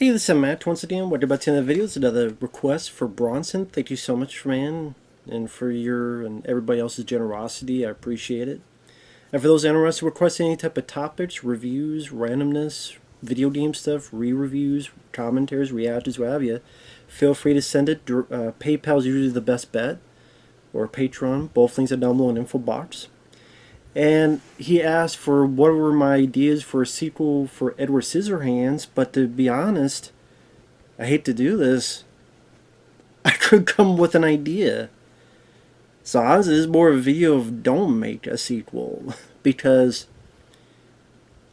Hey, this is Matt once again. What about 10 of the videos? Another request for Bronson. Thank you so much, man, and for your and everybody else's generosity. I appreciate it. And for those interested in requesting any type of topics, reviews, randomness, video game stuff, re-reviews, commentaries, reactions, what have you, feel free to send it. PayPal is usually the best bet, or Patreon. Both links are down below in the info box. And he asked for what were my ideas for a sequel for Edward Scissorhands, but to be honest, I hate to do this, I could come with an idea. So honestly, this is more of a video of don't make a sequel. Because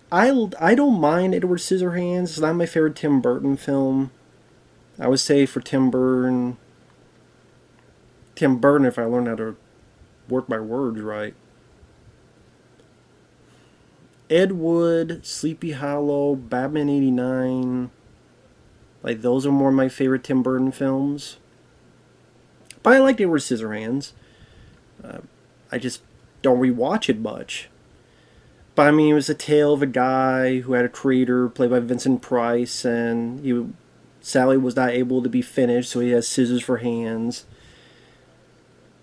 I don't mind Edward Scissorhands. It's not my favorite Tim Burton film. I would say for Tim Burton, if I learn how to work my words right. Ed Wood, Sleepy Hollow, Batman 89. Like, those are more my favorite Tim Burton films. But I like Edward Scissorhands. I just don't rewatch it much. But I mean, it was a tale of a guy who had a creator played by Vincent Price, and he sadly was not able to be finished, so he has scissors for hands.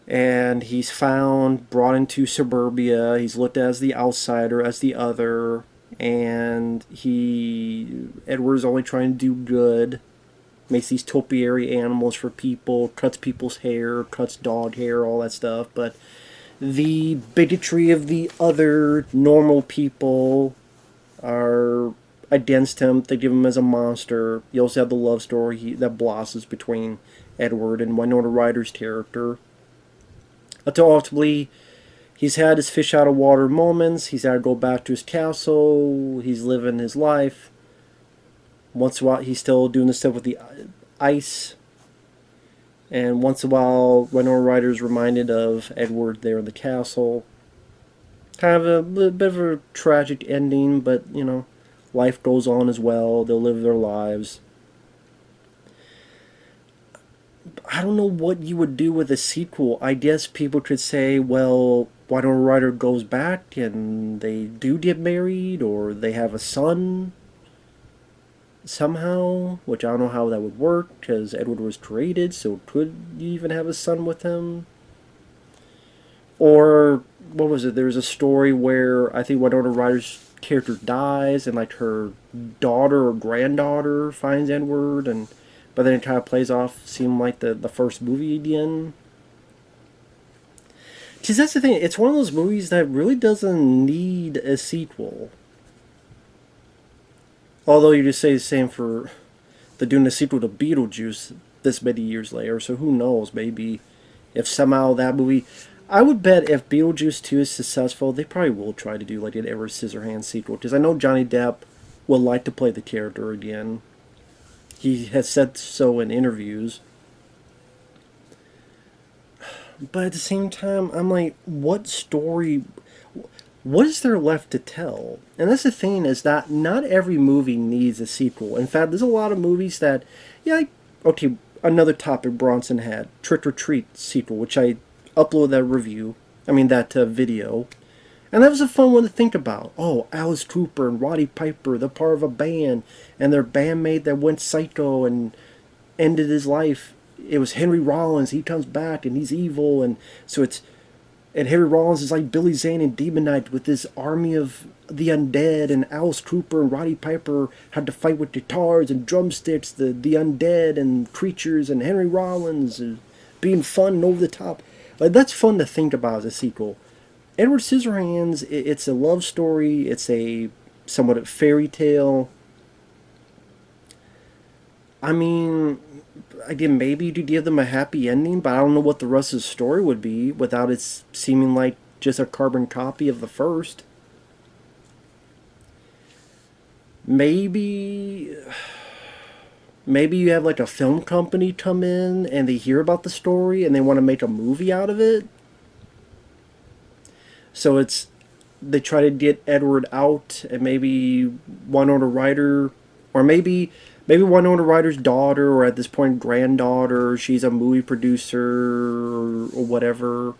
And he's found, brought into suburbia. He's looked at as the outsider, as the other, and Edward's only trying to do good. Makes these topiary animals for people, cuts people's hair, cuts dog hair, all that stuff. But the bigotry of the other normal people are against him. They give him as a monster. You also have the love story that blossoms between Edward and Winona Ryder's character. Until ultimately, he's had his fish out of water moments. He's had to go back to his castle. He's living his life. Once in a while, he's still doing the stuff with the ice. And once in a while, Winona Ryder's reminded of Edward there in the castle. Kind of a bit of a tragic ending, but, you know, life goes on as well. They'll live their lives. I don't know what you would do with a sequel. I guess people could say, well, Winona Ryder goes back and they do get married, or they have a son somehow, which I don't know how that would work, because Edward was created, so could you even have a son with him? Or, what was it, there was a story where I think Winona Ryder's character dies, and like her daughter or granddaughter finds Edward, and but then it kind of plays off, seem like the first movie again. Because that's the thing, it's one of those movies that really doesn't need a sequel. Although you just say the same for the doing a sequel to Beetlejuice this many years later, so who knows, maybe if somehow that movie... I would bet if Beetlejuice 2 is successful, they probably will try to do like an Edward Scissorhands sequel, because I know Johnny Depp would like to play the character again. He has said so in interviews. But at the same time, I'm like, what story... what is there left to tell? And that's the thing, is that not every movie needs a sequel. In fact, there's a lot of movies that... yeah, okay, another topic Bronson had. Trick or Treat sequel, which I uploaded that review. I mean, that video. And that was a fun one to think about. Oh, Alice Cooper and Roddy Piper, they're part of a band, and their bandmate that went psycho and ended his life. It was Henry Rollins. He comes back and he's evil, and so it's... and Henry Rollins is like Billy Zane and Demon Knight with this army of the undead, and Alice Cooper and Roddy Piper had to fight with guitars and drumsticks, the undead and creatures, and Henry Rollins being fun and over the top. Like, that's fun to think about as a sequel. Edward Scissorhands, it's a love story, it's a somewhat fairy tale. I mean, again, maybe you could give them a happy ending, but I don't know what the rest of the story would be without it seeming like just a carbon copy of the first. Maybe you have like a film company come in and they hear about the story and they want to make a movie out of it. So they try to get Edward out, and maybe Winona Ryder, or maybe Winona Ryder's daughter, or at this point granddaughter, she's a movie producer or whatever.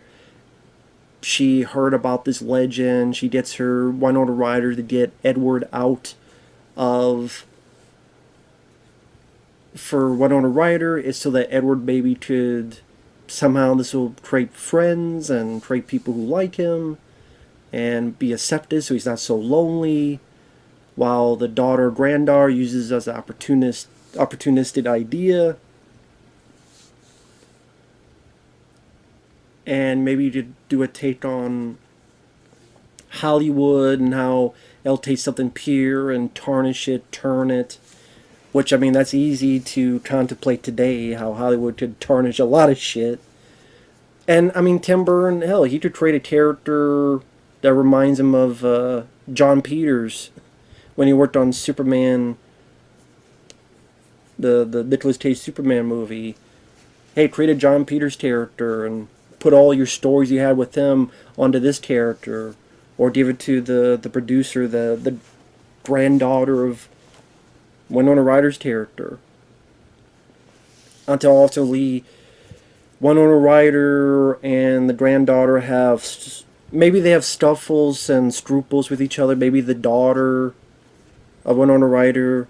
She heard about this legend. She gets her Winona Ryder to get Edward out of for Winona Ryder is so that Edward maybe could somehow this will create friends and create people who like him and be accepted so he's not so lonely, while the daughter granddaughter uses as an opportunistic idea. And maybe you could do a take on Hollywood and how it'll take something pure and tarnish it, turn it. Which, I mean, that's easy to contemplate today, how Hollywood could tarnish a lot of shit. And, I mean, Tim Burton, hell, he could create a character that reminds him of John Peters when he worked on Superman, the Nicolas Cage Superman movie. Hey, create a John Peters character and put all your stories you had with him onto this character. Or give it to the producer, the granddaughter of Winona Ryder's character. Until ultimately, Winona Ryder and the granddaughter have maybe they have scuffles and scruples with each other. Maybe the daughter of Winona Ryder,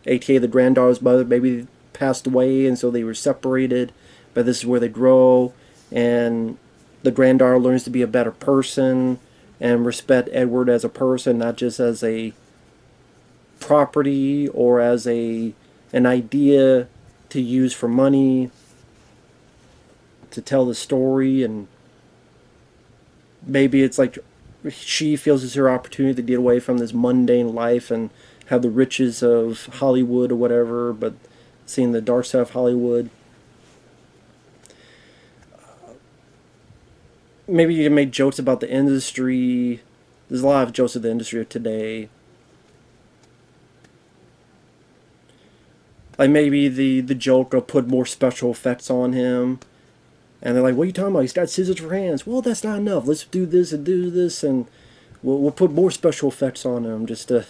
aka the granddaughter's mother, maybe passed away and so they were separated. But this is where they grow, and the granddaughter learns to be a better person and respect Edward as a person, not just as a property or as an idea to use for money, to tell the story. And maybe it's like she feels it's her opportunity to get away from this mundane life and have the riches of Hollywood or whatever, but seeing the dark side of Hollywood. Maybe you can make jokes about the industry. There's a lot of jokes of the industry of today. Like maybe the joke of put more special effects on him. And they're like, what are you talking about? He's got scissors for hands. Well, that's not enough. Let's do this and do this, and we'll put more special effects on him just to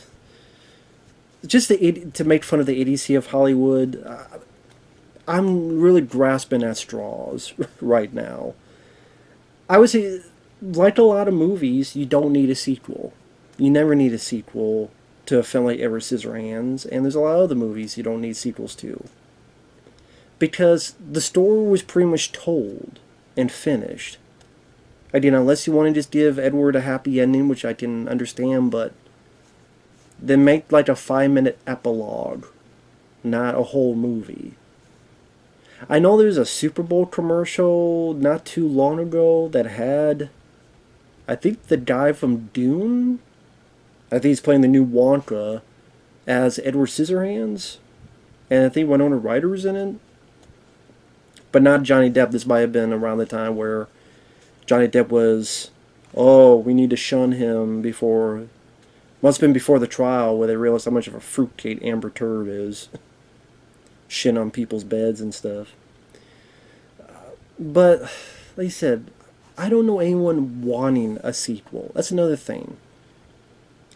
make fun of the idiocy of Hollywood. I'm really grasping at straws right now. I would say, like a lot of movies, you don't need a sequel. You never need a sequel to a film like Edward Scissorhands, and there's a lot of other movies you don't need sequels to. Because the story was pretty much told and finished. Again, unless you want to just give Edward a happy ending, which I can understand, but then make like a 5-minute epilogue, not a whole movie. I know there's a Super Bowl commercial not too long ago that had, I think, the guy from Dune. I think he's playing the new Wonka as Edward Scissorhands. And I think Winona Ryder was in it. But not Johnny Depp. This might have been around the time where Johnny Depp was, oh, we need to shun him before... Must have been before the trial where they realized how much of a fruitcake Amber Turd is. Shit on people's beds and stuff. But, like I said, I don't know anyone wanting a sequel. That's another thing.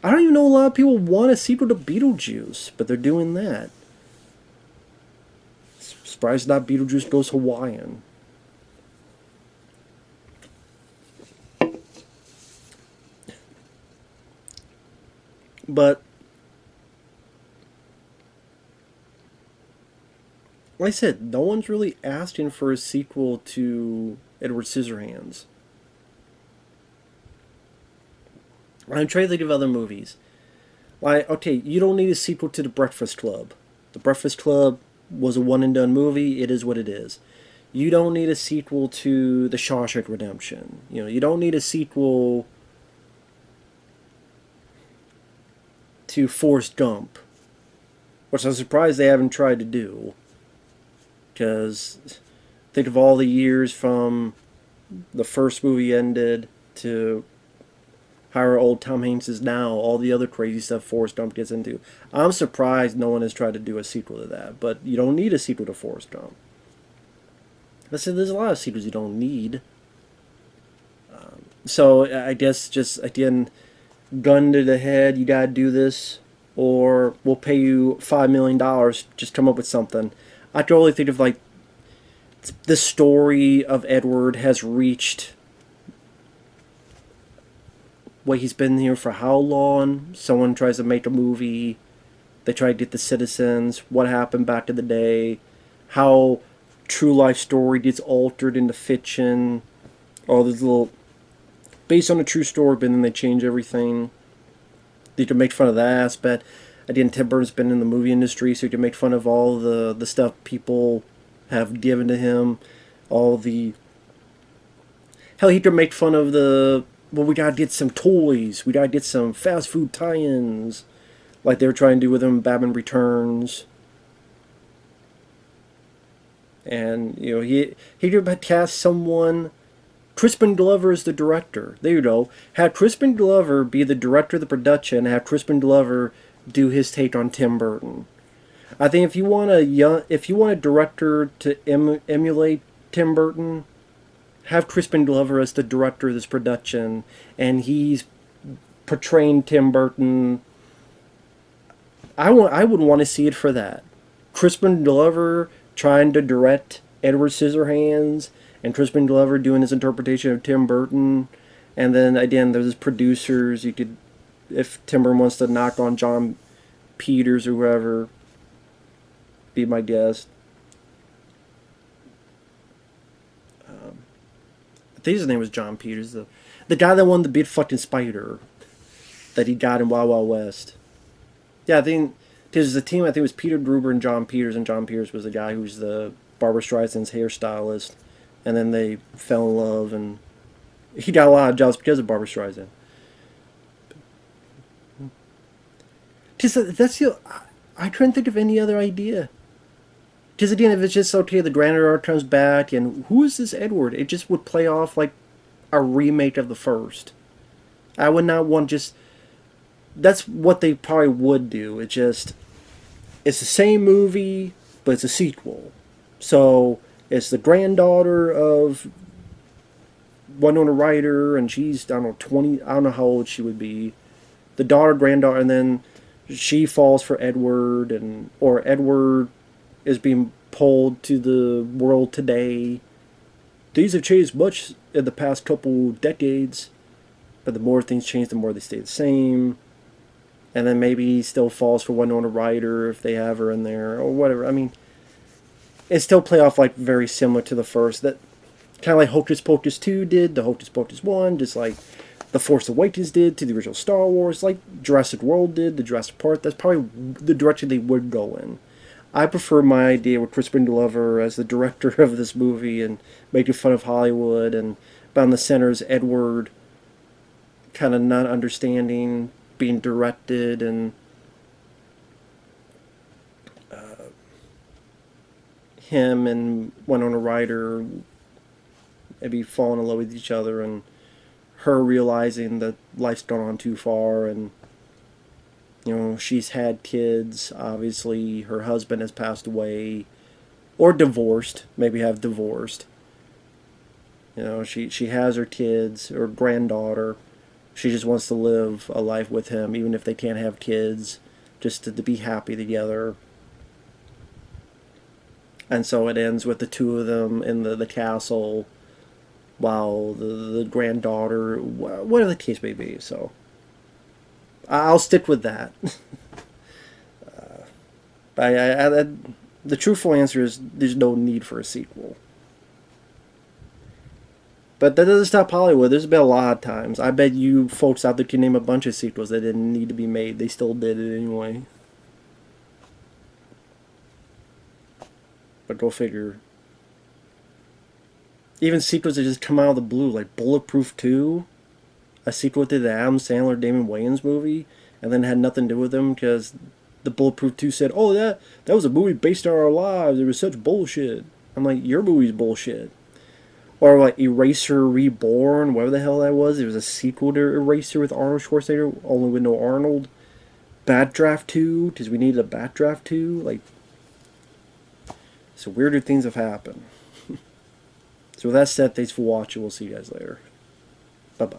I don't even know a lot of people want a sequel to Beetlejuice, but they're doing that. Surprised not Beetlejuice Goes Hawaiian. But, like I said, no one's really asking for a sequel to Edward Scissorhands. I'm trying to think of other movies. Like, okay, you don't need a sequel to The Breakfast Club. The Breakfast Club was a one-and-done movie. It is what it is. You don't need a sequel to The Shawshank Redemption. You know, you don't need a sequel to Forrest Gump, which I'm surprised they haven't tried to do. Because think of all the years from the first movie ended to how old Tom Hanks is now, all the other crazy stuff Forrest Gump gets into. I'm surprised no one has tried to do a sequel to that, but you don't need a sequel to Forrest Gump. Let's say there's a lot of sequels you don't need. So I guess just, again, gun to the head, you gotta do this, or we'll pay you $5 million, just come up with something. I can only think of, like, the story of Edward has reached, well, he's been here for how long? Someone tries to make a movie They try to get the citizens, what happened back in the day, how true life story gets altered into fiction, all these little based on a true story, but then they change everything. You can make fun of that aspect. Again, Tim Burton's been in the movie industry, so you can make fun of all the stuff people have given to him, all the hell. He could make fun of the well. We gotta get some toys. We gotta get some fast food tie-ins, like they were trying to do with him. Batman Returns, and he could cast someone. Crispin Glover is the director. There you go. Have Crispin Glover be the director of the production. Have Crispin Glover do his take on Tim Burton. I think if you want a director to emulate Tim Burton, have Crispin Glover as the director of this production, and he's portraying Tim Burton. I would want to see it for that. Crispin Glover trying to direct Edward Scissorhands, and Crispin Glover doing his interpretation of Tim Burton, and then again there's producers. You could, if Tim Burton wants to knock on John Peters or whoever, be my guest. I think his name was John Peters, the guy that won the big fucking spider that he got in Wild Wild West. Yeah, I think there's a team. I think it was Peter Gruber and John John Peters was the guy who's the Barbra Streisand's hairstylist. And then they fell in love, and he got a lot of jobs because of Barbra Streisand. I couldn't think of any other idea. Because again, if it's just okay, the Grand Arc comes back, and who is this Edward? It just would play off like a remake of the first. I would not want just. That's what they probably would do. It's the same movie, but it's a sequel. So. It's the granddaughter of Winona Ryder, and she's, I don't know, 20, I don't know how old she would be. The granddaughter, and then she falls for Edward, or Edward is being pulled to the world today. These have changed much in the past couple decades, but the more things change, the more they stay the same. And then maybe he still falls for Winona Ryder if they have her in there, or whatever. I mean, it still play off like very similar to the first. That kind of like Hocus Pocus 2 did, the Hocus Pocus 1, just like The Force Awakens did to the original Star Wars, like Jurassic World did, the Jurassic Park. That's probably the direction they would go in. I prefer my idea with Crispin Glover as the director of this movie and making fun of Hollywood, and down the center is Edward kind of not understanding, being directed, and him and Winona Ryder maybe falling in love with each other, and her realizing that life's gone on too far, and she's had kids. Obviously, her husband has passed away, or divorced. Maybe have divorced. She has her kids, her granddaughter. She just wants to live a life with him, even if they can't have kids, just to be happy together. And so it ends with the two of them in the castle, while the granddaughter, whatever the case may be. So I'll stick with that. The truthful answer is there's no need for a sequel. But that doesn't stop Hollywood. There's been a lot of times. I bet you folks out there can name a bunch of sequels that didn't need to be made. They still did it anyway. But go figure. Even sequels that just come out of the blue, like Bulletproof 2, a sequel to the Adam Sandler Damon Wayans movie, and then had nothing to do with them because the Bulletproof 2 said, "Oh, that was a movie based on our lives. It was such bullshit." I'm like, your movie's bullshit. Or like Eraser Reborn, whatever the hell that was. It was a sequel to Eraser with Arnold Schwarzenegger, only with no Arnold. Bad Draft 2, because we needed a Bad Draft 2. Like, so weirder things have happened. So with that said, thanks for watching. We'll see you guys later. Bye-bye.